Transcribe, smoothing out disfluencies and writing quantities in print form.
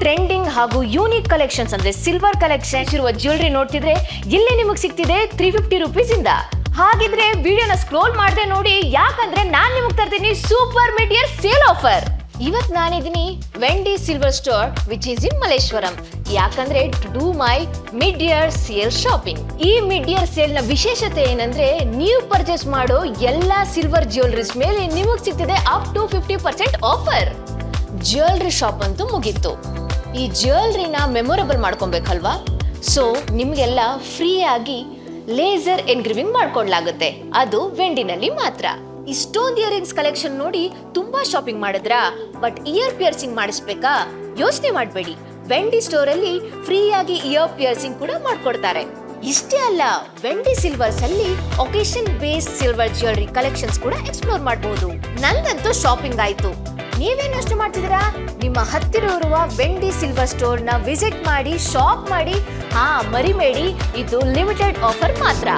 Trending ಹಾಗೂ unique collections ಅಂದ್ರೆ silver collections ಇರುವ ಜ್ಯುವೆಲರಿ ನೋಡ್ತಿದ್ರೆ ಇಲ್ಲಿ ನಿಮಗೆ ಸಿಗ್ತಿದೆ 350 ರುಪೀಸ್ ಇಂದ. ಹಾಗಿದ್ರೆ ವಿಡಿಯೋನ ಸ್ಕ್ರೋಲ್ ಮಾಡದೆ ನೋಡಿ, ಯಾಕಂದ್ರೆ ನಾನ್ ನಿಮಗೆ ತರ್ತೀನಿ super mid year sale offer. ಇವತ್ ನಾನಿದ್ದೀನಿ Wendy silver store which is in Malleshwaram. ಯಾಕಂದ್ರೆ to do my mid year sale shopping. ಈ ಮಿಡ್ ಇಯರ್ ಸೇಲ್ ನ ವಿಶೇಷತೆ ಏನಂದ್ರೆ ನೀವು ಪರ್ಚೇಸ್ ಮಾಡೋ ಎಲ್ಲಾ ಸಿಲ್ವರ್ ಜ್ಯುವೆಲರೀಸ್ ಮೇಲೆ ನಿಮಗೆ ಸಿಗ್ತಿದೆ up to 50% offer. Jewellery shop ಅಂತೂ ಮುಗೀತು. ಈ ಜ್ಯುವೆಲರಿನ ಮೆಮೊರೇಬಲ್ ಮಾಡ್ಕೊಬೇಕಲ್ವಾ? ಸೊ ನಿಮ್ಗೆಲ್ಲ ಫ್ರೀ ಆಗಿ ಲೇಸರ್ ಎನ್ಗ್ರೀವಿಂಗ್ ಮಾಡ್ಕೊಡ್ಲಾಗುತ್ತೆ, ಅದು ವೆಂಡಿನಲ್ಲಿ ಮಾತ್ರ. ಇಷ್ಟೊಂದು ಇಯರಿಂಗ್ಸ್ ಕಲೆಕ್ಷನ್ ನೋಡಿ ತುಂಬಾ ಶಾಪಿಂಗ್ ಮಾಡಿದ್ರಾ? ಬಟ್ ಇಯರ್ ಪಿಯರ್ಸಿಂಗ್ ಮಾಡಿಸ್ಬೇಕಾ? ಯೋಚನೆ ಮಾಡಬೇಡಿ, ವೆಂಡಿ ಸ್ಟೋರ್ ಅಲ್ಲಿ ಫ್ರೀ ಆಗಿ ಇಯರ್ ಪಿಯರ್ಸಿಂಗ್ ಕೂಡ ಮಾಡ್ಕೊಡ್ತಾರೆ. ಇಷ್ಟೇ ಅಲ್ಲ, ವೆಂಡಿ ಸಿಲ್ವರ್ಸ್ ಅಲ್ಲಿ occasion based silver jewellery collections ಕೂಡ ಎಕ್ಸ್ಪ್ಲೋರ್ ಮಾಡಬಹುದು. ನಂದಂತೂ ಶಾಪಿಂಗ್ ಆಯ್ತು. ನೀವೇನಷ್ಟು ಮಾಡ್ತಿದ್ದೀರಾ? ನಿಮ್ಮ ಹತ್ತಿರ ಇರುವ ವೆಂಡಿ ಸಿಲ್ವರ್ ಸ್ಟೋರ್ ನ ವಿಸಿಟ್ ಮಾಡಿ, ಶಾಪ್ ಮಾಡಿ. ಮರಿಬೇಡಿ, ಇದು ಲಿಮಿಟೆಡ್ ಆಫರ್ ಮಾತ್ರ.